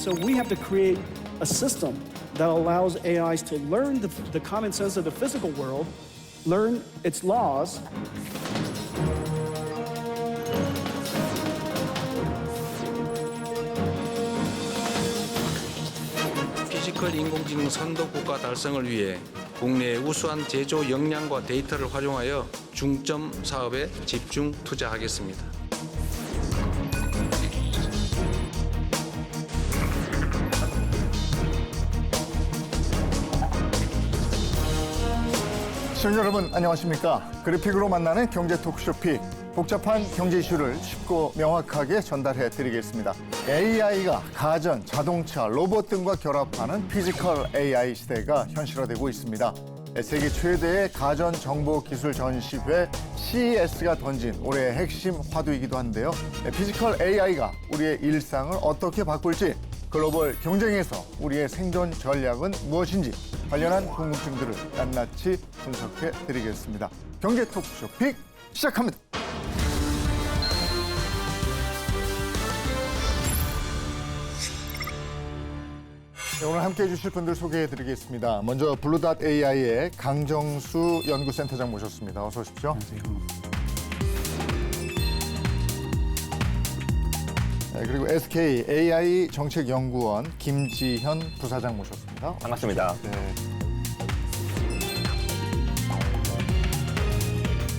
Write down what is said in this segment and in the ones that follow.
so we have to create a system that allows AIs to learn the common sense of the physical world, learn its laws. 피지컬 인공지능 선도 국가 달성을 위해 국내의 우수한 제조 역량과 데이터를 활용하여 중점 사업에 집중 투자하겠습니다. 시청자 여러분 안녕하십니까? 그래픽으로 만나는 경제 토크쇼 픽. 복잡한 경제 이슈를 쉽고 명확하게 전달해 드리겠습니다. AI가 가전, 자동차, 로봇 등과 결합하는 피지컬 AI 시대가 현실화되고 있습니다. 세계 최대의 가전 정보 기술 전시회 CES가 던진 올해의 핵심 화두이기도 한데요. 피지컬 AI가 우리의 일상을 어떻게 바꿀지, 글로벌 경쟁에서 우리의 생존 전략은 무엇인지 관련한 궁금증들을 낱낱이 분석해 드리겠습니다. 경제 토크쇼 픽 시작합니다. 네, 오늘 함께해 주실 분들 소개해 드리겠습니다. 먼저 블루닷 AI의 강정수 연구센터장 모셨습니다. 어서 오십시오. 안녕하세요. 네, 그리고 SK AI 정책연구원 김지현 부사장 모셨습니다. 반갑습니다. 네.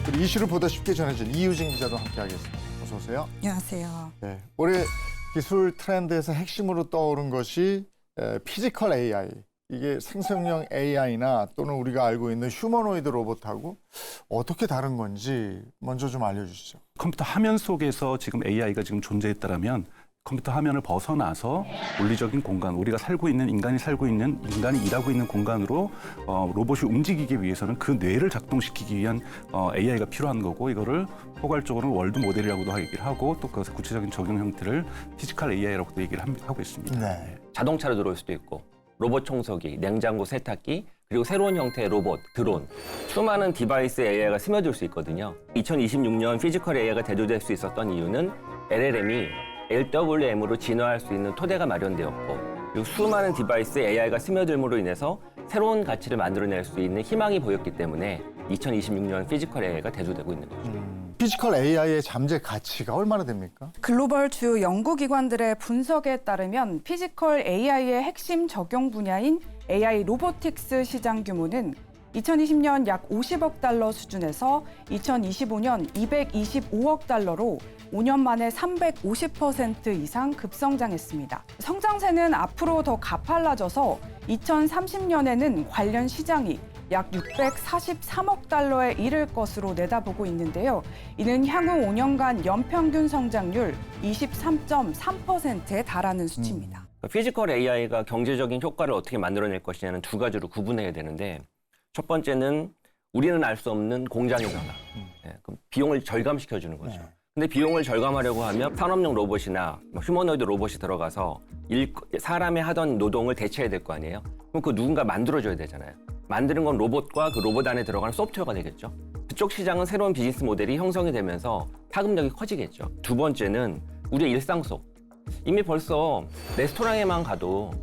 그리고 이슈를 보다 쉽게 전해줄 이유진 기자도 함께하겠습니다. 어서 오세요. 안녕하세요. 네, 올해 기술 트렌드에서 핵심으로 떠오른 것이 피지컬 AI. 이게 생성형 AI나 또는 우리가 알고 있는 휴머노이드 로봇하고 어떻게 다른 건지 먼저 좀 알려주시죠. 컴퓨터 화면 속에서 지금 AI가 지금 존재했다라면 컴퓨터 화면을 벗어나서 물리적인 공간, 우리가 살고 있는 인간이 일하고 있는 공간으로 로봇이 움직이기 위해서는 그 뇌를 작동시키기 위한 AI가 필요한 거고, 이거를 포괄적으로 월드 모델이라고도 얘기를 하고, 또 그 구체적인 적용 형태를 피지컬 AI라고도 얘기를 하고 있습니다. 네. 자동차로 들어올 수도 있고, 로봇 청소기, 냉장고 세탁기, 그리고 새로운 형태의 로봇, 드론, 수많은 디바이스에 AI가 스며들 수 있거든요. 2026년 피지컬 AI가 대두될 수 있었던 이유는 LLM이 LWM으로 진화할 수 있는 토대가 마련되었고, 그리고 수많은 디바이스에 AI가 스며들므로 인해서 새로운 가치를 만들어낼 수 있는 희망이 보였기 때문에 2026년 피지컬 AI가 대두되고 있는 거죠. 피지컬 AI의 잠재 가치가 얼마나 됩니까? 글로벌 주 연구기관들의 분석에 따르면 피지컬 AI의 핵심 적용 분야인 AI 로보틱스 시장 규모는 2020년 약 50억 달러 수준에서 2025년 225억 달러로 5년 만에 350% 이상 급성장했습니다. 성장세는 앞으로 더 가팔라져서 2030년에는 관련 시장이 약 643억 달러에 이를 것으로 내다보고 있는데요. 이는 향후 5년간 연평균 성장률 23.3%에 달하는 수치입니다. 피지컬 AI가 경제적인 효과를 어떻게 만들어낼 것이냐는 두 가지로 구분해야 되는데, 첫 번째는 우리는 알 수 없는 공장의 변화. 그럼 비용을 절감시켜주는 거죠. 근데 비용을 절감하려고 하면 산업용 로봇이나 휴머노이드 로봇이 들어가서 사람이 하던 노동을 대체해야 될 거 아니에요? 그럼 그 누군가 만들어줘야 되잖아요. 만드는 건 로봇과 그 로봇 안에 들어가는 소프트웨어가 되겠죠. 그쪽 시장은 새로운 비즈니스 모델이 형성이 되면서 파급력이 커지겠죠. 두 번째는 우리의 일상 속, 이미 벌써 레스토랑에만 가도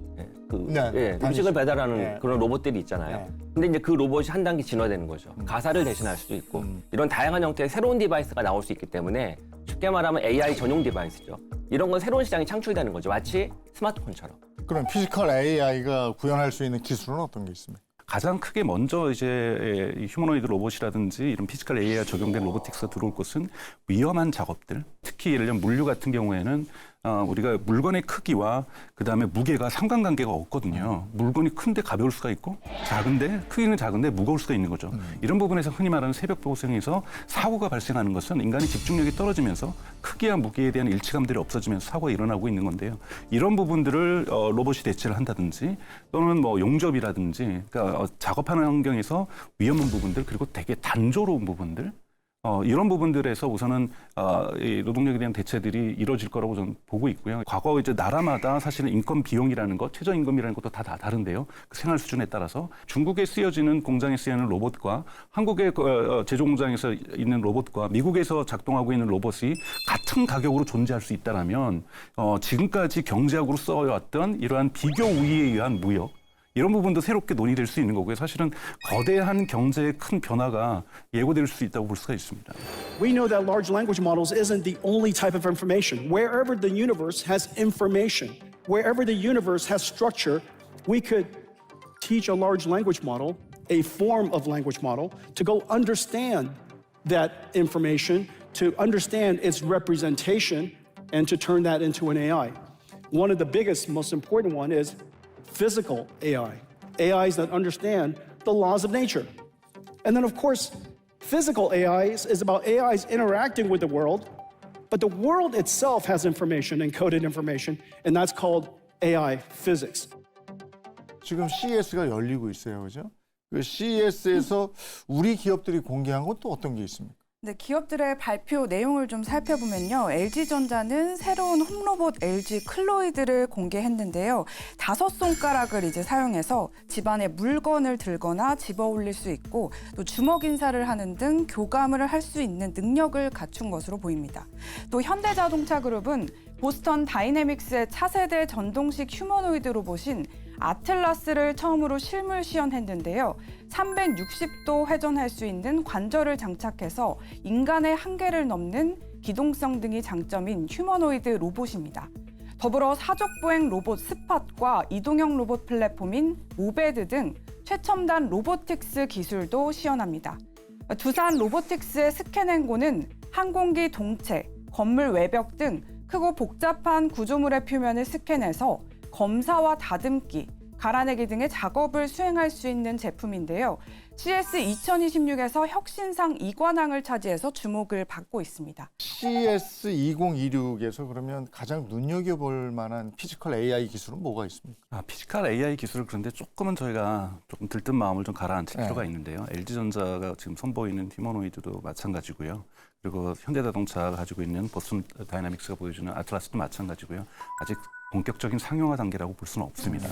음식을 배달하는 그런 로봇들이 있잖아요. 근데 이제 그 로봇이 한 단계 진화되는 거죠. 가사를 대신할 수도 있고, 이런 다양한 형태의 새로운 디바이스가 나올 수 있기 때문에 쉽게 말하면 AI 전용 디바이스죠. 이런 건 새로운 시장이 창출되는 거죠. 마치 스마트폰처럼. 그럼 피지컬 AI가 구현할 수 있는 기술은 어떤 게 있습니까? 가장 크게 먼저 이제 휴머노이드 로봇이라든지 이런 피지컬 AI가 적용된 로보틱스가 들어올 것은 위험한 작업들, 특히 예를 들면 물류 같은 경우에는 우리가 물건의 크기와 그다음에 무게가 상관관계가 없거든요. 물건이 큰데 가벼울 수가 있고, 크기는 작은데 무거울 수가 있는 거죠. 이런 부분에서 흔히 말하는 새벽보고성에서 사고가 발생하는 것은 인간의 집중력이 떨어지면서 크기와 무게에 대한 일치감들이 없어지면서 사고가 일어나고 있는 건데요. 이런 부분들을 로봇이 대체를 한다든지, 또는 뭐 용접이라든지, 그러니까 작업하는 환경에서 위험한 부분들, 그리고 되게 단조로운 부분들, 이런 부분들에서 우선은 이 노동력에 대한 대체들이 이루어질 거라고 저는 보고 있고요. 과거 이제 나라마다 사실은 인건 비용이라는 것, 최저임금이라는 것도 다 다른데요. 그 생활 수준에 따라서 중국에 쓰여지는 공장에 쓰이는 로봇과 한국의 제조 공장에서 있는 로봇과 미국에서 작동하고 있는 로봇이 같은 가격으로 존재할 수 있다라면 지금까지 경제학으로 써왔던 이러한 비교 우위에 의한 무역 이런 부분도 새롭게 논의될 수 있는 거고요. 사실은 거대한 경제의 큰 변화가 예고될 수 있다고 볼 수가 있습니다. We know that large language models isn't the only type of information. Wherever the universe has information, wherever the universe has structure, we could teach a large language model, a form of language model, to go understand that information, to understand its representation, and to turn that into an AI. One of the biggest, most important one is physical AI, AIs that understand the laws of nature. And then, of course, physical AIs is about AIs interacting with the world, but the world itself has information, encoded information, and that's called AI physics. 지금 CES가 열리고 있어요, 그죠? 그 CES에서 우리 기업들이 공개한 건 또 어떤 게 있습니까? 네, 기업들의 발표 내용을 좀 살펴보면요. LG전자는 새로운 홈로봇 LG 클로이드를 공개했는데요. 5손가락을 이제 사용해서 집안에 물건을 들거나 집어 올릴 수 있고 또 주먹 인사를 하는 등 교감을 할 수 있는 능력을 갖춘 것으로 보입니다. 또 현대자동차 그룹은 보스턴 다이내믹스의 차세대 전동식 휴머노이드 로봇인 아틀라스를 처음으로 실물 시연했는데요. 360도 회전할 수 있는 관절을 장착해서 인간의 한계를 넘는 기동성 등이 장점인 휴머노이드 로봇입니다. 더불어 사족보행 로봇 스팟과 이동형 로봇 플랫폼인 모베드 등 최첨단 로보틱스 기술도 시연합니다. 두산 로보틱스의 스캔앤고는 항공기 동체, 건물 외벽 등 크고 복잡한 구조물의 표면을 스캔해서 검사와 다듬기, 갈아내기 등의 작업을 수행할 수 있는 제품인데요. CES 2026에서 혁신상 2관왕을 차지해서 주목을 받고 있습니다. CES 2026에서 그러면 가장 눈여겨볼 만한 피지컬 AI 기술은 뭐가 있습니까? 피지컬 AI 기술을 그런데 조금은 저희가 조금 들뜬 마음을 좀 가라앉힐 네. 필요가 있는데요. LG전자가 지금 선보이는 휴머노이드도 마찬가지고요. 그리고 현대자동차가 가지고 있는 보스턴 다이나믹스가 보여주는 아틀라스도 마찬가지고요. 아직 본격적인 상용화 단계라고 볼 수는 없습니다.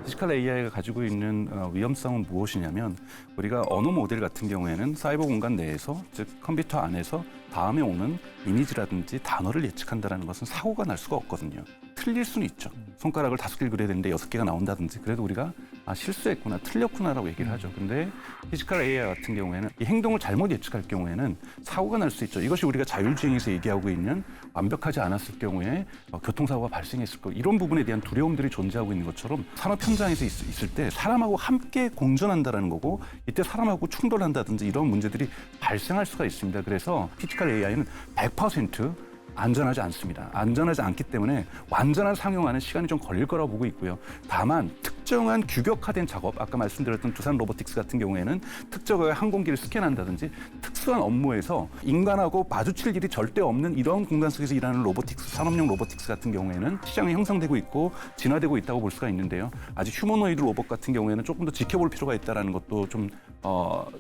피지컬 AI가 가지고 있는 위험성은 무엇이냐면 우리가 언어 모델 같은 경우에는 사이버 공간 내에서 즉 컴퓨터 안에서 다음에 오는 이미지라든지 단어를 예측한다는 것은 사고가 날 수가 없거든요. 틀릴 수는 있죠. 손가락을 5개를 그려야 되는데 6개가 나온다든지 그래도 우리가 실수했구나, 틀렸구나라고 얘기를 하죠. 근데 피지컬 AI 같은 경우에는 이 행동을 잘못 예측할 경우에는 사고가 날 수 있죠. 이것이 우리가 자율주행에서 얘기하고 있는 완벽하지 않았을 경우에 교통사고가 발생했을 거 이런 부분에 대한 두려움들이 존재하고 있는 것처럼 산업 현장에서 있을 때 사람하고 함께 공존한다는 거고 이때 사람하고 충돌한다든지 이런 문제들이 발생할 수가 있습니다. 그래서 피지컬 AI는 100% 안전하지 않습니다. 안전하지 않기 때문에 완전한 상용화는 시간이 좀 걸릴 거라고 보고 있고요. 다만 특정한 규격화된 작업, 아까 말씀드렸던 두산 로보틱스 같은 경우에는 특정한 항공기를 스캔한다든지 특수한 업무에서 인간하고 마주칠 일이 절대 없는 이런 공간 속에서 일하는 로보틱스, 산업용 로보틱스 같은 경우에는 시장이 형성되고 있고 진화되고 있다고 볼 수가 있는데요. 아직 휴머노이드 로봇 같은 경우에는 조금 더 지켜볼 필요가 있다는 것도 좀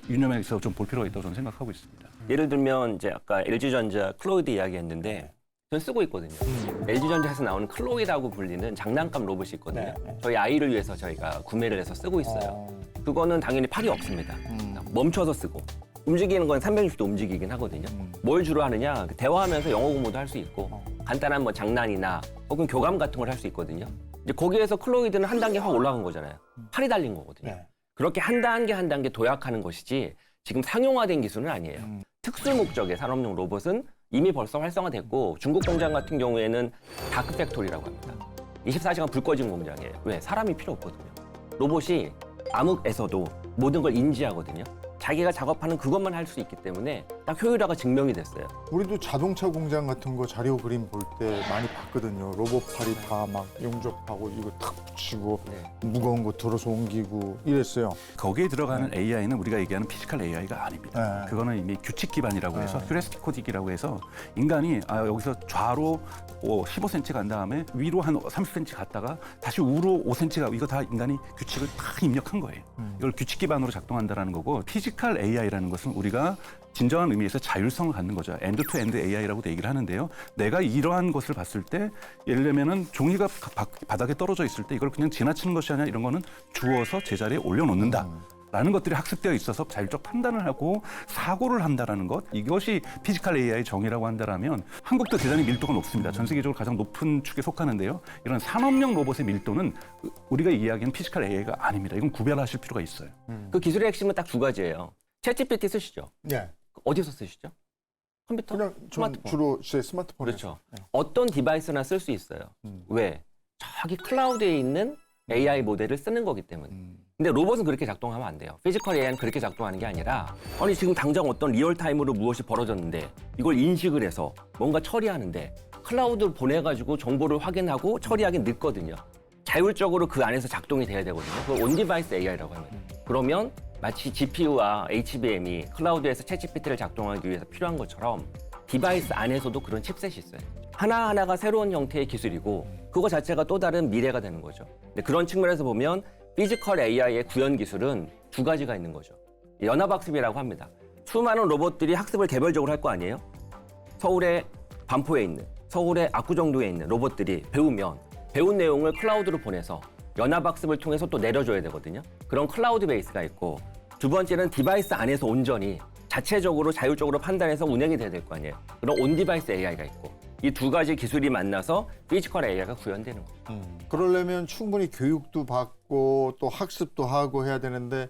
유념해서 좀 볼 필요가 있다고 저는 생각하고 있습니다. 예를 들면 이제 아까 LG전자 클로이드 이야기했는데 전 쓰고 있거든요. LG전자에서 나오는 클로이드라고 불리는 장난감 로봇이 있거든요. 저희 아이를 위해서 저희가 구매를 해서 쓰고 있어요. 그거는 당연히 팔이 없습니다. 멈춰서 쓰고 움직이는 건 360도 움직이긴 하거든요. 뭘 주로 하느냐? 대화하면서 영어 공부도 할 수 있고 간단한 뭐 장난이나 혹은 교감 같은 걸 할 수 있거든요. 이제 거기에서 클로이드는 한 단계 확 올라간 거잖아요. 팔이 달린 거거든요. 그렇게 한 단계 한 단계 도약하는 것이지 지금 상용화된 기술은 아니에요. 특수 목적의 산업용 로봇은 이미 벌써 활성화됐고 중국 공장 같은 경우에는 다크팩토리라고 합니다. 24시간 불 꺼진 공장이에요. 왜? 사람이 필요 없거든요. 로봇이 암흑에서도 모든 걸 인지하거든요. 자기가 작업하는 그것만 할 수 있기 때문에 딱 효율화가 증명이 됐어요. 우리도 자동차 공장 같은 거 자료 그림 볼 때 많이 봤거든요. 로봇팔이 다 막 용접하고 이거 탁 붙이고 무거운 거 들어서 옮기고 이랬어요. 거기에 들어가는 AI는 우리가 얘기하는 피지컬 AI가 아닙니다. 네. 그거는 이미 규칙 기반이라고 해서 휴레스틱 코딩이라고 해서 인간이 여기서 좌로 15cm 간 다음에 위로 한 30cm 갔다가 다시 우로 5cm가 이거 다 인간이 규칙을 다 입력한 거예요. 이걸 규칙 기반으로 작동한다는 거고 피지컬 AI라는 것은 우리가 진정한 의미에서 자율성을 갖는 거죠. 엔드-투-엔드 AI라고도 얘기를 하는데요. 내가 이러한 것을 봤을 때 예를 들면은 종이가 바닥에 떨어져 있을 때 이걸 그냥 지나치는 것이 아니라 이런 거는 주워서 제자리에 올려놓는다. 라는 것들이 학습되어 있어서 자율적 판단을 하고 사고를 한다라는 것, 이것이 피지컬 AI 정의라고 한다라면 한국도 대단히 밀도가 높습니다. 전 세계적으로 가장 높은 축에 속하는데요. 이런 산업용 로봇의 밀도는 우리가 이야기하는 피지컬 AI가 아닙니다. 이건 구별하실 필요가 있어요. 그 기술의 핵심은 딱 두 가지예요. 챗GPT 쓰시죠? 네. 어디서 쓰시죠? 컴퓨터? 그냥 전 스마트폰. 주로 제 스마트폰에서. 그렇죠. 어떤 디바이스나 쓸 수 있어요. 왜? 저기 클라우드에 있는 AI 모델을 쓰는 거기 때문에. 근데 로봇은 그렇게 작동하면 안 돼요. 피지컬 AI는 그렇게 작동하는 게 아니라 아니 지금 당장 어떤 리얼타임으로 무엇이 벌어졌는데 이걸 인식을 해서 뭔가 처리하는데 클라우드를 보내가지고 정보를 확인하고 처리하기 늦거든요. 자율적으로 그 안에서 작동이 돼야 되거든요. 그걸 온디바이스 AI라고 합니다. 그러면 마치 GPU와 HBM이 클라우드에서 챗GPT를 작동하기 위해서 필요한 것처럼 디바이스 안에서도 그런 칩셋이 있어요. 하나하나가 새로운 형태의 기술이고 그거 자체가 또 다른 미래가 되는 거죠. 근데 그런 측면에서 보면 피지컬 AI의 구현 기술은 두 가지가 있는 거죠. 연합학습이라고 합니다. 수많은 로봇들이 학습을 개별적으로 할 거 아니에요? 서울의 반포에 있는, 서울의 압구정도에 있는 로봇들이 배우면 배운 내용을 클라우드로 보내서 연합학습을 통해서 또 내려줘야 되거든요. 그런 클라우드 베이스가 있고 두 번째는 디바이스 안에서 온전히 자체적으로 자율적으로 판단해서 운영이 돼야 될 거 아니에요. 그런 온디바이스 AI가 있고 이 두 가지 기술이 만나서 피지컬 AI가 구현되는 거예요. 그러려면 충분히 교육도 받고 또 학습도 하고 해야 되는데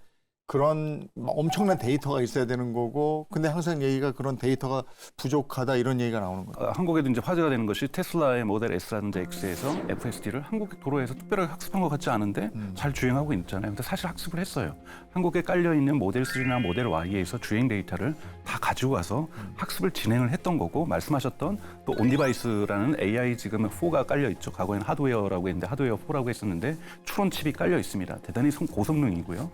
그런 엄청난 데이터가 있어야 되는 거고 근데 항상 얘기가 그런 데이터가 부족하다 이런 얘기가 나오는 거예요. 한국에도 이제 화제가 되는 것이 테슬라의 모델 S라든지 X에서 FSD를 한국 도로에서 특별하게 학습한 것 같지 않은데 잘 주행하고 있잖아요. 근데 사실 학습을 했어요. 한국에 깔려있는 모델 3나 모델 Y에서 주행 데이터를 다 가지고 와서 학습을 진행을 했던 거고 말씀하셨던 또 온디바이스라는 AI 지금 4가 깔려 있죠. 과거에는 하드웨어라고 했는데 하드웨어 4라고 했었는데 추론 칩이 깔려 있습니다. 대단히 고성능이고요.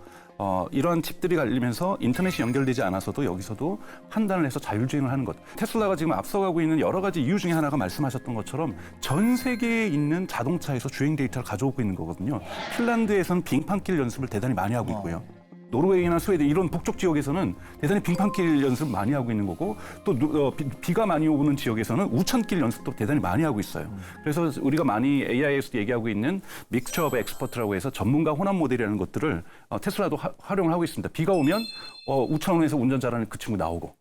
이러한 칩들이 갈리면서 인터넷이 연결되지 않아서도 여기서도 판단을 해서 자율주행을 하는 것. 테슬라가 지금 앞서가고 있는 여러 가지 이유 중에 하나가 말씀하셨던 것처럼 전 세계에 있는 자동차에서 주행 데이터를 가져오고 있는 거거든요. 핀란드에서는 빙판길 연습을 대단히 많이 하고 있고요. 노르웨이나 스웨덴 이런 북쪽 지역에서는 대단히 빙판길 연습 많이 하고 있는 거고 또 비가 많이 오는 지역에서는 우천길 연습도 대단히 많이 하고 있어요. 그래서 우리가 많이 AI에서 얘기하고 있는 믹스처 오브 엑스퍼트라고 해서 전문가 혼합 모델이라는 것들을 테슬라도 활용을 하고 있습니다. 비가 오면 우천에서 운전 잘하는 그 친구 나오고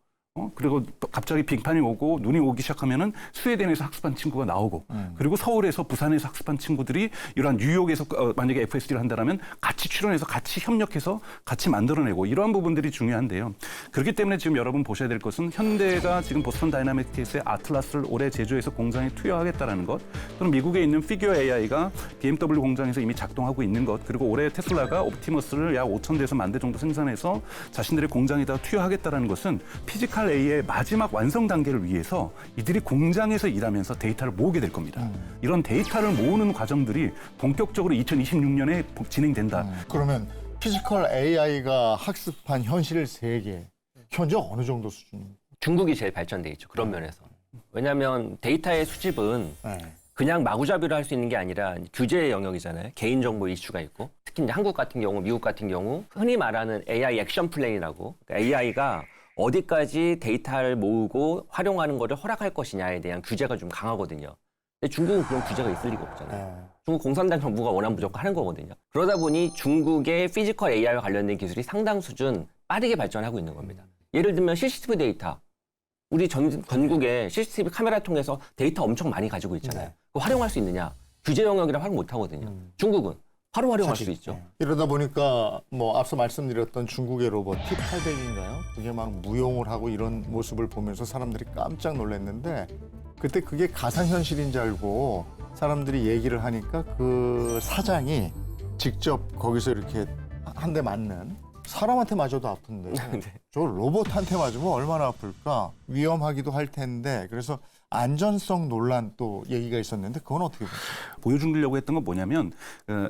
그리고 또 갑자기 빙판이 오고 눈이 오기 시작하면은 스웨덴에서 학습한 친구가 나오고 그리고 서울에서 부산에서 학습한 친구들이 이러한 뉴욕에서 만약에 FSD를 한다면 같이 출연해서 같이 협력해서 같이 만들어내고 이러한 부분들이 중요한데요. 그렇기 때문에 지금 여러분 보셔야 될 것은 현대가 지금 보스턴 다이나믹스의 아틀라스를 올해 제조해서 공장에 투여하겠다는 것 또는 미국에 있는 피규어 AI가 BMW 공장에서 이미 작동하고 있는 것 그리고 올해 테슬라가 옵티머스를 약 5,000대에서 10,000대 정도 생산해서 자신들의 공장에다 투여하겠다는 것은 피지컬 AI의 마지막 완성 단계를 위해서 이들이 공장에서 일하면서 데이터를 모으게 될 겁니다. 이런 데이터를 모으는 과정들이 본격적으로 2026년에 진행된다. 그러면 피지컬 AI가 학습한 현실 세계 현재 어느 정도 수준입니까? 중국이 제일 발전돼 있죠. 그런 면에서. 왜냐하면 데이터의 수집은 네. 그냥 마구잡이로 할 수 있는 게 아니라 규제의 영역이잖아요. 개인정보 이슈가 있고 특히 이제 한국 같은 경우, 미국 같은 경우 흔히 말하는 AI 액션 플랜이라고 그러니까 AI가 어디까지 데이터를 모으고 활용하는 것을 허락할 것이냐에 대한 규제가 좀 강하거든요. 근데 중국은 그런 규제가 있을 리가 없잖아요. 중국 공산당 정부가 원하면 무조건 하는 거거든요. 그러다 보니 중국의 피지컬 AI와 관련된 기술이 상당 수준 빠르게 발전하고 있는 겁니다. 예를 들면 CCTV 데이터. 우리 전국에 CCTV 카메라 통해서 데이터 엄청 많이 가지고 있잖아요. 그거 활용할 수 있느냐? 규제 영역이라 활용 못 하거든요. 중국은 바로 활용할 수 있죠. 이러다 보니까 뭐 앞서 말씀드렸던 중국의 로봇 T800인가요? 그게 막 무용을 하고 이런 모습을 보면서 사람들이 깜짝 놀랐는데 그때 그게 가상현실인 줄 알고 사람들이 얘기를 하니까 그 사장이 직접 거기서 이렇게 한 대 맞는 사람한테 맞아도 아픈데 저 로봇한테 맞으면 얼마나 아플까? 위험하기도 할 텐데 그래서 안전성 논란 또 얘기가 있었는데 그건 어떻게 보세요? 보여주려고 했던 건 뭐냐면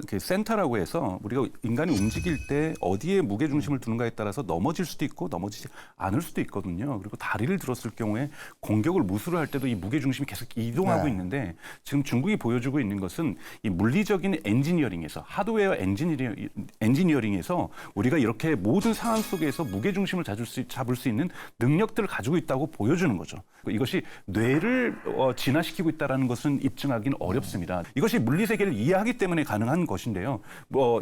그 센터라고 해서 우리가 인간이 움직일 때 어디에 무게 중심을 두는가에 따라서 넘어질 수도 있고 넘어지지 않을 수도 있거든요. 그리고 다리를 들었을 경우에 공격을 무수를 할 때도 이 무게 중심이 계속 이동하고 네. 있는데 지금 중국이 보여주고 있는 것은 이 물리적인 엔지니어링에서 하드웨어 엔지니어링에서 우리가 이렇게 모든 상황 속에서 무게 중심을 잡을 수 있는 능력들을 가지고 있다고 보여주는 거죠. 이것이 뇌를 진화시키고 있다는 것은 입증하기는 어렵습니다. 이것이 물리 세계를 이해하기 때문에 가능한 것인데요.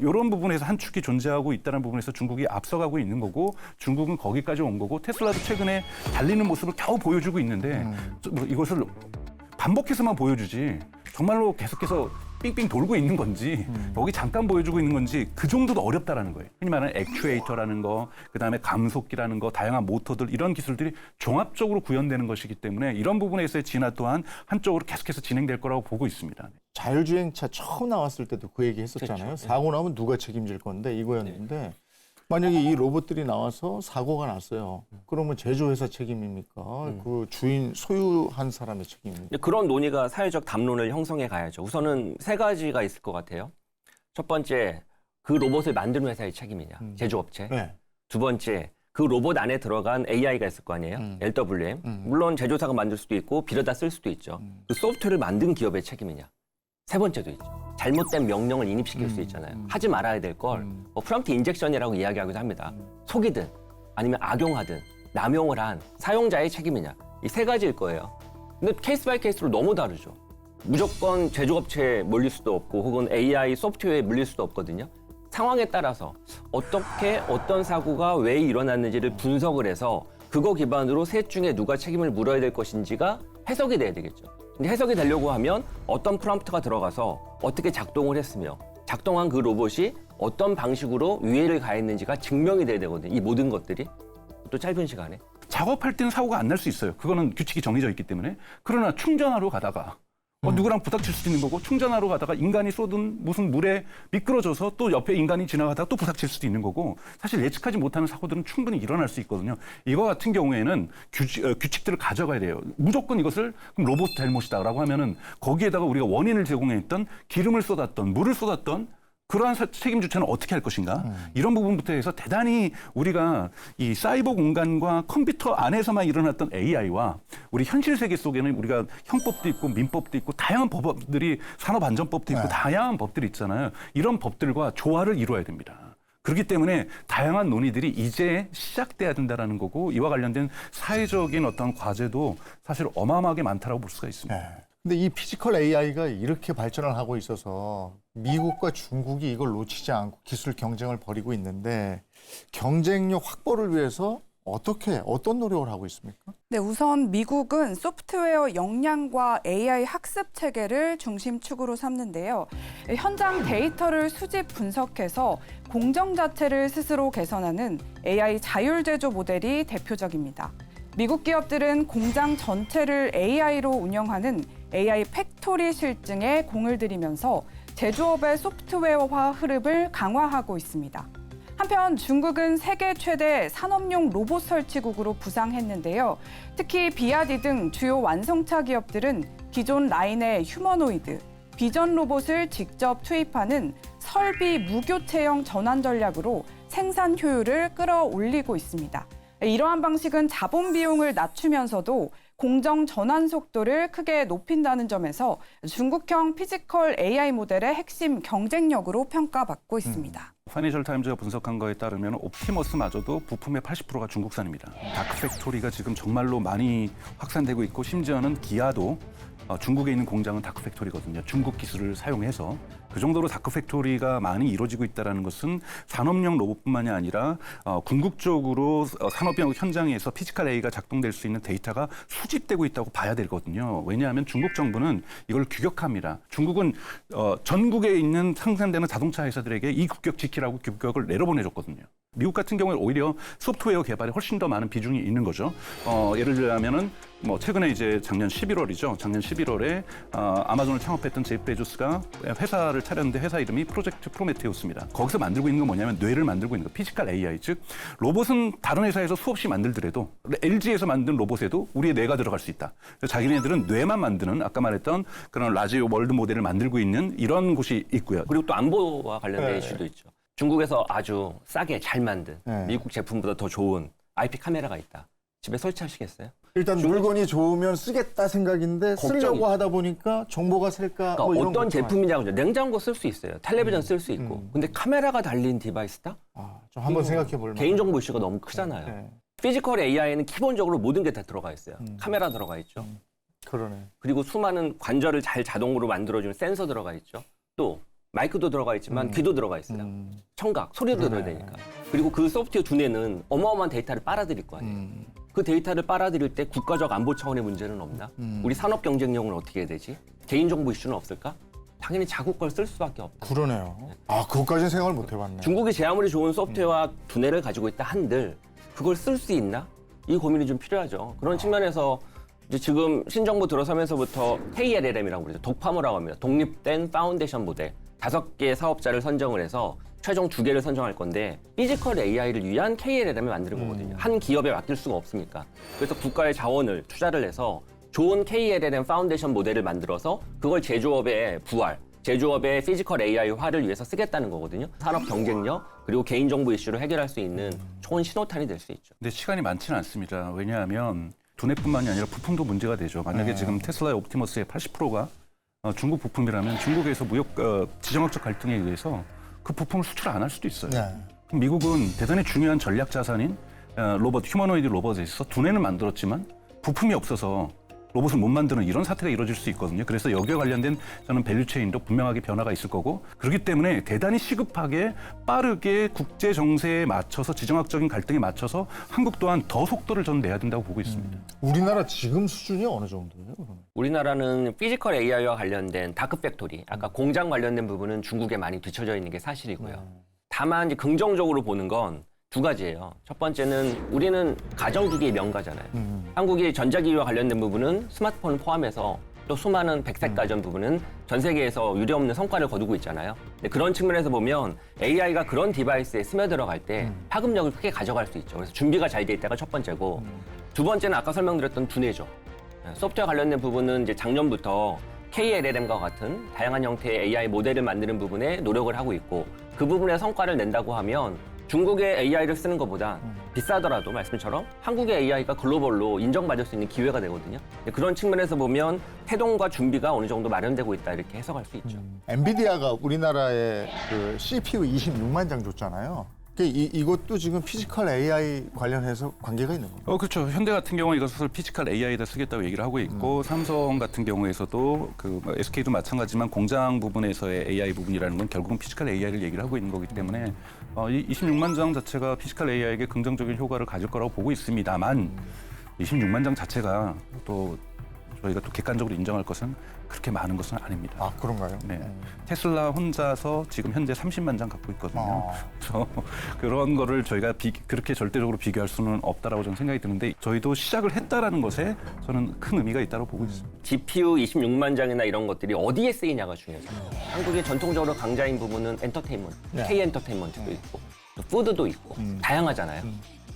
이런 부분에서 한 축이 존재하고 있다는 부분에서 중국이 앞서가고 있는 거고 중국은 거기까지 온 거고 테슬라도 최근에 달리는 모습을 겨우 보여주고 있는데 이것을 반복해서만 보여주지 정말로 계속해서 삥삥 돌고 있는 건지 여기 잠깐 보여주고 있는 건지 그 정도도 어렵다라는 거예요. 흔히 말하는 액추에이터라는 거, 그다음에 감속기라는 거, 다양한 모터들 이런 기술들이 종합적으로 구현되는 것이기 때문에 이런 부분에서의 진화 또한 한쪽으로 계속해서 진행될 거라고 보고 있습니다. 자율주행차 처음 나왔을 때도 그 얘기 했었잖아요. 그렇죠. 사고 나면 누가 책임질 건데 이거였는데 만약에 이 로봇들이 나와서 사고가 났어요. 그러면 제조회사 책임입니까? 그 주인 소유한 사람의 책임입니까? 근데 그런 논의가 사회적 담론을 형성해 가야죠. 우선은 세 가지가 있을 것 같아요. 첫 번째, 그 로봇을 만드는 회사의 책임이냐, 제조업체. 네. 두 번째, 그 로봇 안에 들어간 AI가 있을 거 아니에요? LWM. 물론 제조사가 만들 수도 있고 빌려다 쓸 수도 있죠. 그 소프트웨어를 만든 기업의 책임이냐. 세 번째도 있죠. 잘못된 명령을 인입시킬 수 있잖아요. 하지 말아야 될 걸 프롬프트 인젝션이라고 이야기하기도 합니다. 속이든 아니면 악용하든 남용을 한 사용자의 책임이냐. 이 세 가지일 거예요. 근데 케이스 바이 케이스로 너무 다르죠. 무조건 제조업체에 몰릴 수도 없고 혹은 AI 소프트웨어에 물릴 수도 없거든요. 상황에 따라서 어떻게 어떤 사고가 왜 일어났는지를 분석을 해서 그거 기반으로 셋 중에 누가 책임을 물어야 될 것인지가 해석이 돼야 되겠죠. 근데 해석이 되려고 하면 어떤 프롬프트가 들어가서 어떻게 작동을 했으며 작동한 그 로봇이 어떤 방식으로 유해를 가했는지가 증명이 돼야 되거든요. 이 모든 것들이 또 짧은 시간에. 작업할 때는 사고가 안 날 수 있어요. 그거는 규칙이 정해져 있기 때문에. 그러나 충전하러 가다가 누구랑 부닥칠 수도 있는 거고 충전하러 가다가 인간이 쏟은 무슨 물에 미끄러져서 또 옆에 인간이 지나가다가 또 부닥칠 수도 있는 거고 사실 예측하지 못하는 사고들은 충분히 일어날 수 있거든요. 이거 같은 경우에는 규칙들을 가져가야 돼요. 무조건 이것을 그럼 로봇 잘못이다라고 하면은 거기에다가 우리가 원인을 제공했던 기름을 쏟았던 물을 쏟았던 그러한 책임 주체는 어떻게 할 것인가? 이런 부분부터 해서 대단히 우리가 이 사이버 공간과 컴퓨터 안에서만 일어났던 AI와 우리 현실 세계 속에는 우리가 형법도 있고 민법도 있고 다양한 법들이 산업안전법도 있고 다양한 법들이 있잖아요. 이런 법들과 조화를 이루어야 됩니다. 그렇기 때문에 다양한 논의들이 이제 시작돼야 된다는 거고 이와 관련된 사회적인 어떤 과제도 사실 어마어마하게 많다라고 볼 수가 있습니다. 네. 근데 이 피지컬 AI가 이렇게 발전을 하고 있어서 미국과 중국이 이걸 놓치지 않고 기술 경쟁을 벌이고 있는데 경쟁력 확보를 위해서 어떤 노력을 하고 있습니까? 네, 우선 미국은 소프트웨어 역량과 AI 학습 체계를 중심축으로 삼는데요. 현장 데이터를 수집 분석해서 공정 자체를 스스로 개선하는 AI 자율 제조 모델이 대표적입니다. 미국 기업들은 공장 전체를 AI로 운영하는 AI 팩토리 실증에 공을 들이면서 제조업의 소프트웨어화 흐름을 강화하고 있습니다. 한편 중국은 세계 최대 산업용 로봇 설치국으로 부상했는데요. 특히 비아디 등 주요 완성차 기업들은 기존 라인의 휴머노이드, 비전 로봇을 직접 투입하는 설비 무교체형 전환 전략으로 생산 효율을 끌어올리고 있습니다. 이러한 방식은 자본 비용을 낮추면서도 공정 전환 속도를 크게 높인다는 점에서 중국형 피지컬 AI 모델의 핵심 경쟁력으로 평가받고 있습니다. 파이낸셜 타임즈가 분석한 거에 따르면 옵티머스마저도 부품의 80%가 중국산입니다. 다크팩토리가 지금 정말로 많이 확산되고 있고 심지어는 기아도 중국에 있는 공장은 다크팩토리거든요. 중국 기술을 사용해서 그 정도로 다크팩토리가 많이 이루어지고 있다는 것은 산업용 로봇뿐만이 아니라 궁극적으로 산업용 현장에서 피지컬 AI가 작동될 수 있는 데이터가 수집되고 있다고 봐야 되거든요. 왜냐하면 중국 정부는 이걸 규격합니다. 중국은 전국에 있는 생산되는 자동차 회사들에게 이 규격 지키라고 규격을 내려보내줬거든요. 미국 같은 경우에 오히려 소프트웨어 개발에 훨씬 더 많은 비중이 있는 거죠. 예를 들자면은 뭐 최근에 이제 작년 11월이죠. 작년 11월에 아마존을 창업했던 제프 베조스가 회사를 차렸는데 회사 이름이 프로젝트 프로메테우스입니다. 거기서 만들고 있는 건 뭐냐면 뇌를 만들고 있는 거, 피지컬 AI, 즉 로봇은 다른 회사에서 수없이 만들더라도 LG에서 만든 로봇에도 우리의 뇌가 들어갈 수 있다. 그래서 자기네들은 뇌만 만드는 아까 말했던 그런 라지 월드 모델을 만들고 있는 이런 곳이 있고요. 그리고 또 안보와 관련된 이슈도 있죠. 중국에서 아주 싸게 잘 만든 네. 미국 제품보다 더 좋은 IP 카메라가 있다. 집에 설치하시겠어요? 일단 물건이 좋으면 쓰겠다 생각인데 쓰려고 걱정이죠. 하다 보니까 정보가 셀까 그러니까 뭐 이런 어떤 걱정 제품이냐고 하죠. 냉장고 쓸 수 있어요. 텔레비전 쓸 수 있고. 근데 카메라가 달린 디바이스다? 좀 한번 생각해 볼 만한. 개인정보 이슈가 너무 크잖아요. 네. 피지컬 AI에는 기본적으로 모든 게 다 들어가 있어요. 카메라 들어가 있죠. 그러네. 그리고 수많은 관절을 잘 자동으로 만들어주는 센서 들어가 있죠. 또 마이크도 들어가 있지만 귀도 들어가 있어요. 청각, 소리도 들어야 되니까. 그리고 그 소프트웨어 두뇌는 어마어마한 데이터를 빨아들일 거 아니에요. 그 데이터를 빨아들일 때 국가적 안보 차원의 문제는 없나? 우리 산업 경쟁력은 어떻게 해야 되지? 개인정보 이슈는 없을까? 당연히 자국 걸 쓸 수밖에 없다. 그러네요. 아, 그것까지는 생각을 못 해봤네. 중국이 제 아무리 좋은 소프트웨어와 두뇌를 가지고 있다 한들 그걸 쓸 수 있나? 이 고민이 좀 필요하죠. 그런 측면에서 이제 지금 신정부 들어서면서부터 KLLM이라고 그러죠. 독파모라고 합니다. 독립된 파운데이션 모델. 5개의 사업자를 선정을 해서 최종 2개를 선정할 건데 피지컬 AI를 위한 KLLM을 만드는 거거든요. 한 기업에 맡길 수가 없으니까. 그래서 국가의 자원을 투자를 해서 좋은 KLLM 파운데이션 모델을 만들어서 그걸 제조업의 부활, 제조업의 피지컬 AI화를 위해서 쓰겠다는 거거든요. 산업 경쟁력 그리고 개인정보 이슈를 해결할 수 있는 좋은 신호탄이 될 수 있죠. 근데 시간이 많지는 않습니다. 왜냐하면 두뇌뿐만이 아니라 부품도 문제가 되죠. 만약에 지금 테슬라의 옵티머스의 80%가 중국 부품이라면 중국에서 무역 지정학적 갈등에 의해서 그 부품을 수출 안 할 수도 있어요. 네. 그럼 미국은 대단히 중요한 전략 자산인 로봇, 휴머노이드 로봇에 있어서 두뇌는 만들었지만 부품이 없어서 로봇을 못 만드는 이런 사태가 이루어질 수 있거든요. 그래서 여기에 관련된 저는 밸류체인도 분명하게 변화가 있을 거고 그렇기 때문에 대단히 시급하게 빠르게 국제 정세에 맞춰서 지정학적인 갈등에 맞춰서 한국 또한 더 속도를 저는 내야 된다고 보고 있습니다. 우리나라 지금 수준이 어느 정도예요? 그러면? 우리나라는 피지컬 AI와 관련된 다크 팩토리, 아까 공장 관련된 부분은 중국에 많이 뒤처져 있는 게 사실이고요. 다만 이제 긍정적으로 보는 건 2가지예요. 첫 번째는 우리는 가정기기의 명가잖아요. 한국이 전자기기와 관련된 부분은 스마트폰을 포함해서 또 수많은 백색 가전 부분은 전 세계에서 유례없는 성과를 거두고 있잖아요. 근데 그런 측면에서 보면 AI가 그런 디바이스에 스며들어갈 때 파급력을 크게 가져갈 수 있죠. 그래서 준비가 잘 돼 있다가 첫 번째고 2번째는 아까 설명드렸던 두뇌죠. 소프트웨어 관련된 부분은 이제 작년부터 KLLM과 같은 다양한 형태의 AI 모델을 만드는 부분에 노력을 하고 있고 그 부분에 성과를 낸다고 하면 중국의 AI를 쓰는 것보다 비싸더라도 말씀처럼 한국의 AI가 글로벌로 인정받을 수 있는 기회가 되거든요. 그런 측면에서 보면 태동과 준비가 어느 정도 마련되고 있다 이렇게 해석할 수 있죠. 엔비디아가 우리나라에 그 CPU 26만 장 줬잖아요. 이것도 지금 피지컬 AI 관련해서 관계가 있는 건가요? 그렇죠. 현대 같은 경우는 이것을 피지컬 AI에다 쓰겠다고 얘기를 하고 있고 삼성 같은 경우에서도 SK도 마찬가지지만 공장 부분에서의 AI 부분이라는 건 결국은 피지컬 AI를 얘기를 하고 있는 거기 때문에 이 26만 장 자체가 피지컬 AI에게 긍정적인 효과를 가질 거라고 보고 있습니다만 26만 장 자체가 또 저희가 또 객관적으로 인정할 것은 그렇게 많은 것은 아닙니다. 아, 그런가요? 네. 테슬라 혼자서 지금 현재 30만 장 갖고 있거든요. 그래서 그런 거를 저희가 그렇게 절대적으로 비교할 수는 없다라고 저는 생각이 드는데 저희도 시작을 했다라는 것에 저는 큰 의미가 있다고 보고 있습니다. GPU 26만 장이나 이런 것들이 어디에 쓰이냐가 중요하잖아요. 한국이 전통적으로 강자인 부분은 엔터테인먼트, 네. K 엔터테인먼트도 있고 또 푸드도 있고 다양하잖아요.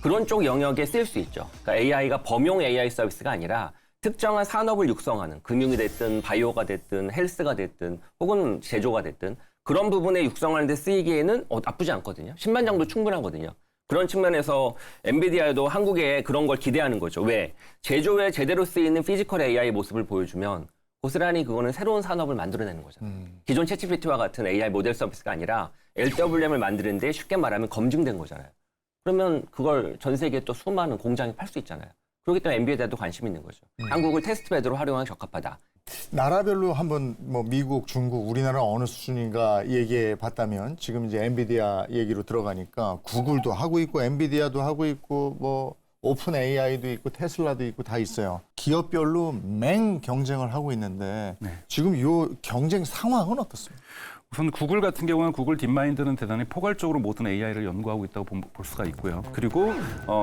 그런 쪽 영역에 쓸 수 있죠. 그러니까 AI가 범용 AI 서비스가 아니라 특정한 산업을 육성하는 금융이 됐든 바이오가 됐든 헬스가 됐든 혹은 제조가 됐든 그런 부분에 육성하는 데 쓰이기에는 나쁘지 않거든요. 10만 장도 충분하거든요. 그런 측면에서 엔비디아도 한국에 그런 걸 기대하는 거죠. 왜? 제조에 제대로 쓰이는 피지컬 AI 모습을 보여주면 고스란히 그거는 새로운 산업을 만들어내는 거잖아요. 기존 챗GPT와 같은 AI 모델 서비스가 아니라 LWM을 만드는데 쉽게 말하면 검증된 거잖아요. 그러면 그걸 전 세계에 또 수많은 공장이 팔 수 있잖아요. 그렇기 때문에 엔비디아도 관심 있는 거죠. 한국을 테스트베드로 활용하기 적합하다. 나라별로 한번 뭐 미국, 중국, 우리나라 어느 수준인가 얘기해 봤다면 지금 이제 엔비디아 얘기로 들어가니까 구글도 하고 있고 엔비디아도 하고 있고 뭐 오픈 AI도 있고 테슬라도 있고 다 있어요. 기업별로 맹 경쟁을 하고 있는데 지금 이 경쟁 상황은 어떻습니까? 우선 구글 같은 경우는 구글 딥마인드는 대단히 포괄적으로 모든 AI를 연구하고 있다고 볼 수가 있고요. 그리고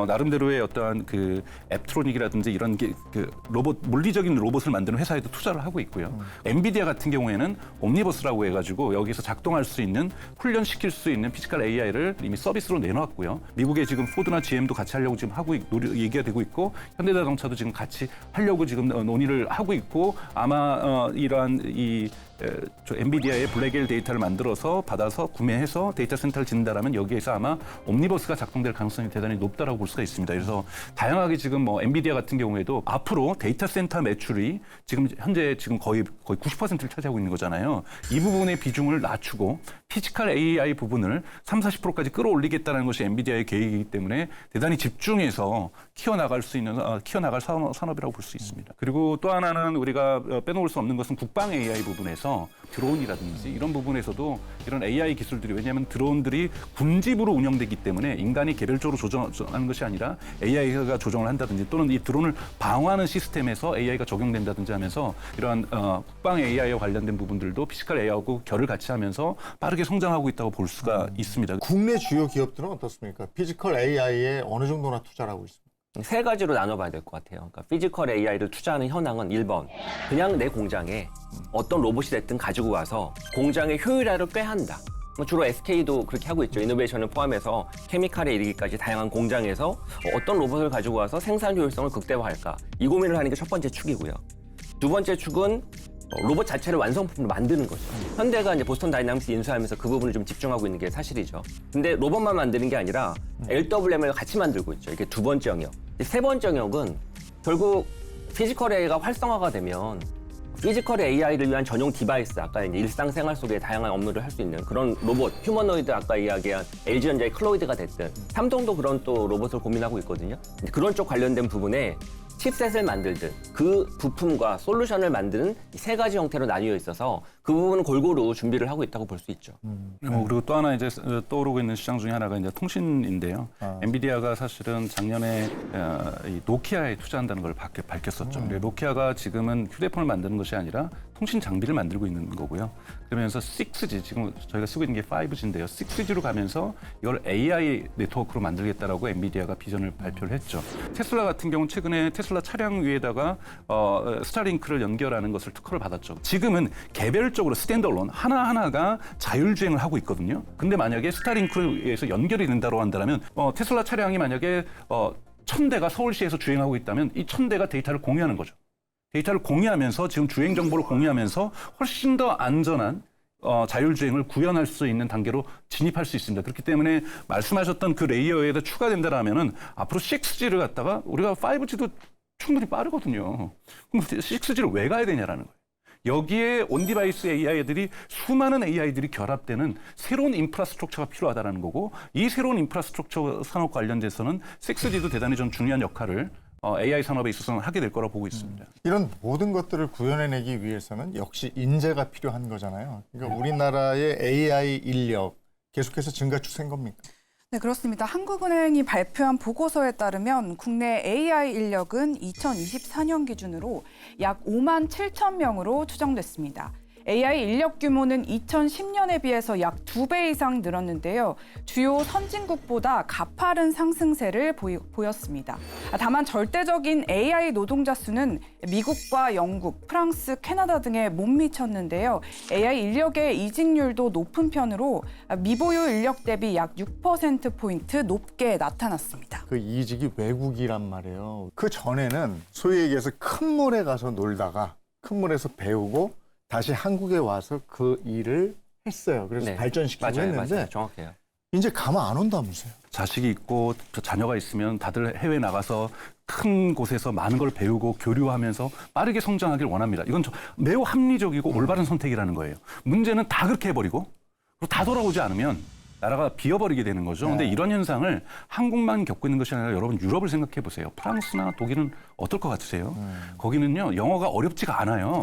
나름대로의 어떠한 그 앱트로닉이라든지 이런 그 로봇 물리적인 로봇을 만드는 회사에도 투자를 하고 있고요. 엔비디아 같은 경우에는 옴니버스라고 해가지고 여기서 작동할 수 있는 훈련시킬 수 있는 피지컬 AI를 이미 서비스로 내놓았고요. 미국에 지금 포드나 GM도 같이 하려고 지금 얘기가 되고 있고 현대자동차도 지금 같이 하려고 지금 논의를 하고 있고 아마 이러한 엔비디아의 블랙엘 데이터를 만들어서 받아서 구매해서 데이터 센터를 짓는다라면 여기에서 아마 옴니버스가 작동될 가능성이 대단히 높다라고 볼 수가 있습니다. 그래서 다양하게 지금 뭐 엔비디아 같은 경우에도 앞으로 데이터 센터 매출이 지금 현재 거의 90%를 차지하고 있는 거잖아요. 이 부분의 비중을 낮추고 피지컬 AI 부분을 30-40%까지 끌어올리겠다는 것이 엔비디아의 계획이기 때문에 대단히 집중해서 키워나갈 산업이라고 볼 수 있습니다. 그리고 또 하나는 우리가 빼놓을 수 없는 것은 국방 AI 부분에서 드론이라든지 이런 부분에서도 이런 AI 기술들이 왜냐하면 드론들이 군집으로 운영되기 때문에 인간이 개별적으로 조정하는 것이 아니라 AI가 조정을 한다든지 또는 이 드론을 방어하는 시스템에서 AI가 적용된다든지 하면서 이러한 국방 AI와 관련된 부분들도 피지컬 AI하고 결을 같이 하면서 빠르게 성장하고 있다고 볼 수가 있습니다. 국내 주요 기업들은 어떻습니까? 피지컬 AI에 어느 정도나 투자를 하고 있습니까? 세 가지로 나눠봐야 될 것 같아요. 그러니까 피지컬 AI를 투자하는 현황은 1번, 그냥 내 공장에 어떤 로봇이 됐든 가지고 와서 공장의 효율화를 꾀한다. 주로 SK도 그렇게 하고 있죠. 이노베이션을 포함해서 케미칼에 이르기까지 다양한 공장에서 어떤 로봇을 가지고 와서 생산 효율성을 극대화할까. 이 고민을 하는 게 첫 번째 축이고요. 두 번째 축은 로봇 자체를 완성품으로 만드는 거죠. 현대가 이제 보스턴 다이나믹스 인수하면서 그 부분을 좀 집중하고 있는 게 사실이죠. 근데 로봇만 만드는 게 아니라 LWM을 같이 만들고 있죠. 이게 두 번째 영역. 세 번째 영역은 결국 피지컬 AI가 활성화가 되면 피지컬 AI를 위한 전용 디바이스, 아까 이제 일상생활 속에 다양한 업무를 할 수 있는 그런 로봇, 휴머노이드 아까 이야기한 LG전자의 클로이드가 됐든 삼성도 그런 또 로봇을 고민하고 있거든요. 그런 쪽 관련된 부분에 칩셋을 만들든 그 부품과 솔루션을 만드는 이 세 가지 형태로 나뉘어 있어서 그 부분은 골고루 준비를 하고 있다고 볼 수 있죠. 그리고 또 하나 이제 떠오르고 있는 시장 중에 하나가 이제 통신인데요. 엔비디아가 사실은 작년에 이 노키아에 투자한다는 걸 밝혔었죠. 노키아가 지금은 휴대폰을 만드는 것이 아니라 통신 장비를 만들고 있는 거고요. 그러면서 6G, 지금 저희가 쓰고 있는 게 5G인데요. 6G로 가면서 이걸 AI 네트워크로 만들겠다라고 엔비디아가 비전을 발표를 했죠. 테슬라 같은 경우는 최근에 테슬라 차량 위에다가 스타링크를 연결하는 것을 특허를 받았죠. 지금은 개별적으로 스탠드얼론 하나하나가 자율주행을 하고 있거든요. 근데 만약에 스타링크에서 연결이 된다고 한다면 테슬라 차량이 만약에 1000대가 서울시에서 주행하고 있다면 이 1000대가 데이터를 공유하는 거죠. 데이터를 공유하면서 지금 주행 정보를 공유하면서 훨씬 더 안전한 자율주행을 구현할 수 있는 단계로 진입할 수 있습니다. 그렇기 때문에 말씀하셨던 그 레이어에다 추가된다라면은 앞으로 6G를 갖다가 우리가 5G도 충분히 빠르거든요. 그럼 6G를 왜 가야 되냐라는 거예요. 여기에 온디바이스 AI들이 수많은 AI들이 결합되는 새로운 인프라스트럭처가 필요하다는 거고 이 새로운 인프라스트럭처 산업 관련돼서는 6G도 대단히 좀 중요한 역할을 AI 산업에 있어서는 하게 될 거라고 보고 있습니다. 이런 모든 것들을 구현해내기 위해서는 역시 인재가 필요한 거잖아요. 그러니까 우리나라의 AI 인력 계속해서 증가 추세인 겁니까? 네, 그렇습니다. 한국은행이 발표한 보고서에 따르면 국내 AI 인력은 2024년 기준으로 약 5만 7천 명으로 추정됐습니다. AI 인력 규모는 2010년에 비해서 약 2배 이상 늘었는데요. 주요 선진국보다 가파른 상승세를 보였습니다. 다만 절대적인 AI 노동자 수는 미국과 영국, 프랑스, 캐나다 등에 못 미쳤는데요. AI 인력의 이직률도 높은 편으로 미보유 인력 대비 약 6%포인트 높게 나타났습니다. 그 이직이 외국이란 말이에요. 그 전에는 소위 얘기해서 큰 물에 가서 놀다가 큰 물에서 배우고 다시 한국에 와서 그 일을 했어요. 그래서 네. 발전시키고 했는데 맞아요. 정확해요. 이제 가만 안 온다면서요. 자식이 있고 자녀가 있으면 다들 해외 나가서 큰 곳에서 많은 걸 배우고 교류하면서 빠르게 성장하길 원합니다. 이건 매우 합리적이고 올바른 선택이라는 거예요. 문제는 다 그렇게 해버리고 그리고 다 돌아오지 않으면 나라가 비어버리게 되는 거죠. 그런데 이런 현상을 한국만 겪고 있는 것이 아니라 여러분 유럽을 생각해 보세요. 프랑스나 독일은 어떨 것 같으세요? 거기는요 영어가 어렵지가 않아요.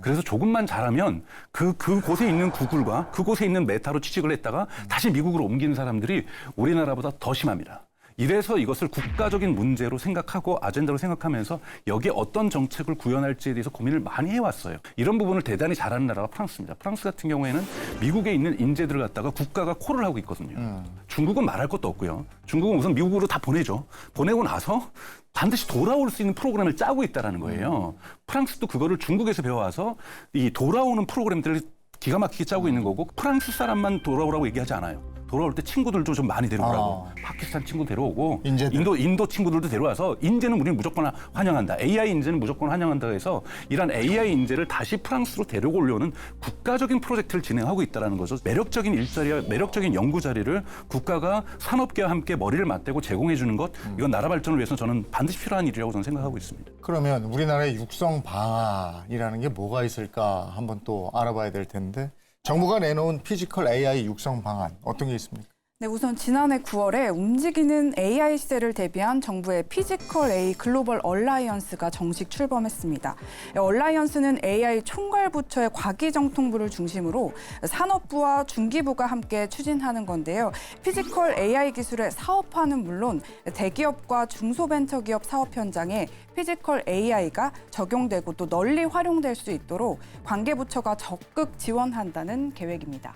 그래서 조금만 잘하면 그곳에 있는 구글과 그곳에 있는 메타로 취직을 했다가 다시 미국으로 옮기는 사람들이 우리나라보다 더 심합니다. 이래서 이것을 국가적인 문제로 생각하고 아젠다로 생각하면서 여기에 어떤 정책을 구현할지에 대해서 고민을 많이 해왔어요. 이런 부분을 대단히 잘하는 나라가 프랑스입니다. 프랑스 같은 경우에는 미국에 있는 인재들을 갖다가 국가가 콜을 하고 있거든요. 중국은 말할 것도 없고요. 중국은 우선 미국으로 다 보내죠. 보내고 나서 반드시 돌아올 수 있는 프로그램을 짜고 있다는 거예요. 프랑스도 그거를 중국에서 배워와서 이 돌아오는 프로그램들을 기가 막히게 짜고 있는 거고 프랑스 사람만 돌아오라고 얘기하지 않아요. 돌아올 때 친구들도 좀 많이 데려오라고. 파키스탄 친구 데려오고 인재들. 인도 친구들도 데려와서 인재는 우리는 무조건 환영한다. AI 인재는 무조건 환영한다 해서 이런 AI 인재를 다시 프랑스로 데려오려는 국가적인 프로젝트를 진행하고 있다는 거죠. 매력적인 일자리와 매력적인 연구 자리를 국가가 산업계와 함께 머리를 맞대고 제공해 주는 것 이건 나라 발전을 위해서 저는 반드시 필요한 일이라고 저는 생각하고 있습니다. 그러면 우리나라의 육성 방안이라는 게 뭐가 있을까 한번 또 알아봐야 될 텐데 정부가 내놓은 피지컬 AI 육성 방안 어떤 게 있습니까? 네, 우선 지난해 9월에 움직이는 AI 시대를 대비한 정부의 피지컬 AI 글로벌 얼라이언스가 정식 출범했습니다. 얼라이언스는 AI 총괄부처의 과기정통부를 중심으로 산업부와 중기부가 함께 추진하는 건데요. 피지컬 AI 기술의 사업화는 물론 대기업과 중소벤처기업 사업 현장에 피지컬 AI가 적용되고 또 널리 활용될 수 있도록 관계부처가 적극 지원한다는 계획입니다.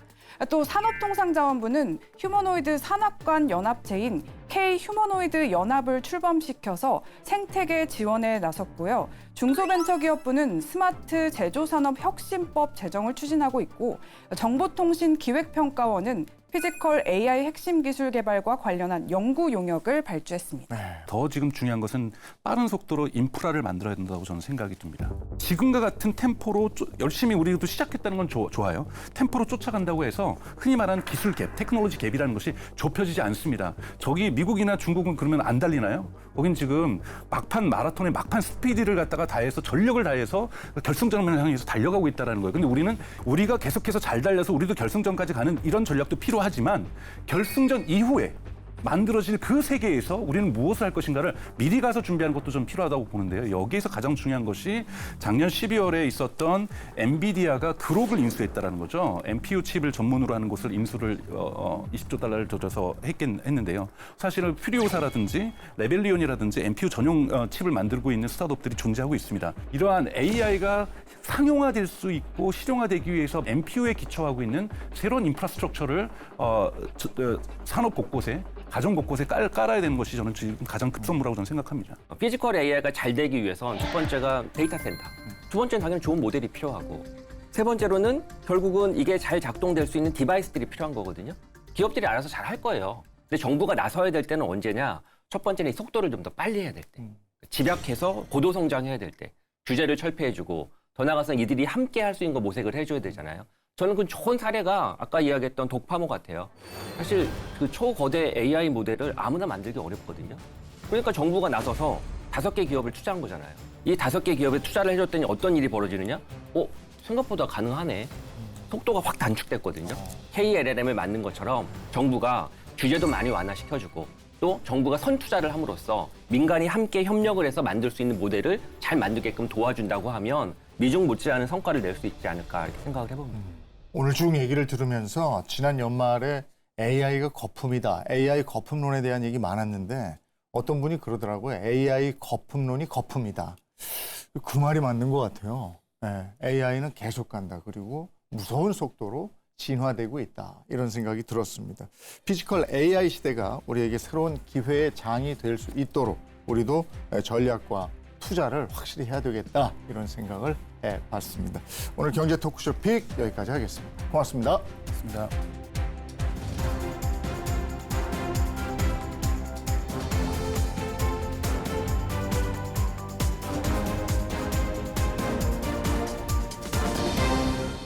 또 산업통상자원부는 휴머노이드 산업관 연합체인 K-휴머노이드 연합을 출범시켜서 생태계 지원에 나섰고요. 중소벤처기업부는 스마트 제조산업 혁신법 제정을 추진하고 있고 정보통신기획평가원은 피지컬 AI 핵심 기술 개발과 관련한 연구 용역을 발주했습니다. 더 지금 중요한 것은 빠른 속도로 인프라를 만들어야 된다고 저는 생각이 듭니다. 지금과 같은 템포로 열심히 우리도 시작했다는 건 좋아요. 템포로 쫓아간다고 해서 흔히 말하는 기술 갭, 테크놀로지 갭이라는 것이 좁혀지지 않습니다. 저기 미국이나 중국은 그러면 안 달리나요? 거긴 지금 막판 마라톤의 막판 스피드를 갖다가 다해서 전력을 다해서 결승점을 향해서 달려가고 있다는 거예요. 근데 우리가 계속해서 잘 달려서 우리도 결승점까지 가는 이런 전략도 필요하지만 결승전 이후에 만들어질 그 세계에서 우리는 무엇을 할 것인가를 미리 가서 준비하는 것도 좀 필요하다고 보는데요. 여기에서 가장 중요한 것이 작년 12월에 있었던 엔비디아가 그록을 인수했다는 거죠. NPU 칩을 전문으로 하는 곳을 인수를 20조 달러를 들여서 했는데요. 사실은 퓨리오사라든지 레벨리온이라든지 NPU 전용 칩을 만들고 있는 스타트업들이 존재하고 있습니다. 이러한 AI가 상용화될 수 있고 실용화되기 위해서 NPU에 기초하고 있는 새로운 인프라스트럭처를 산업 곳곳에 가정 곳곳에 깔아야 되는 것이 저는 지금 가장 급선무라고 저는 생각합니다. 피지컬 AI가 잘 되기 위해선 첫 번째가 데이터 센터. 두 번째는 당연히 좋은 모델이 필요하고 세 번째로는 결국은 이게 잘 작동될 수 있는 디바이스들이 필요한 거거든요. 기업들이 알아서 잘 할 거예요. 근데 정부가 나서야 될 때는 언제냐? 첫 번째는 이 속도를 좀 더 빨리 해야 될 때. 집약해서 고도 성장해야 될 때. 규제를 철폐해주고 더 나아가서 이들이 함께 할 수 있는 거 모색을 해줘야 되잖아요. 저는 그 좋은 사례가 아까 이야기했던 독파모 같아요. 사실 그 초거대 AI 모델을 아무나 만들기 어렵거든요. 그러니까 정부가 나서서 5개 기업을 투자한 거잖아요. 이 5개 기업에 투자를 해줬더니 어떤 일이 벌어지느냐? 생각보다 가능하네. 속도가 확 단축됐거든요. KLLM을 만든 것처럼 정부가 규제도 많이 완화시켜주고 또 정부가 선투자를 함으로써 민간이 함께 협력을 해서 만들 수 있는 모델을 잘 만들게끔 도와준다고 하면 미중 못지않은 성과를 낼 수 있지 않을까 이렇게 생각을 해봅니다. 오늘 쭉 얘기를 들으면서 지난 연말에 AI가 거품이다. AI 거품론에 대한 얘기 많았는데 어떤 분이 그러더라고요. AI 거품론이 거품이다. 그 말이 맞는 것 같아요. AI는 계속 간다. 그리고 무서운 속도로 진화되고 있다. 이런 생각이 들었습니다. 피지컬 AI 시대가 우리에게 새로운 기회의 장이 될 수 있도록 우리도 전략과 투자를 확실히 해야 되겠다. 이런 생각을 해봤습니다. 오늘 경제 토크쇼 픽 여기까지 하겠습니다. 고맙습니다. 고맙습니다.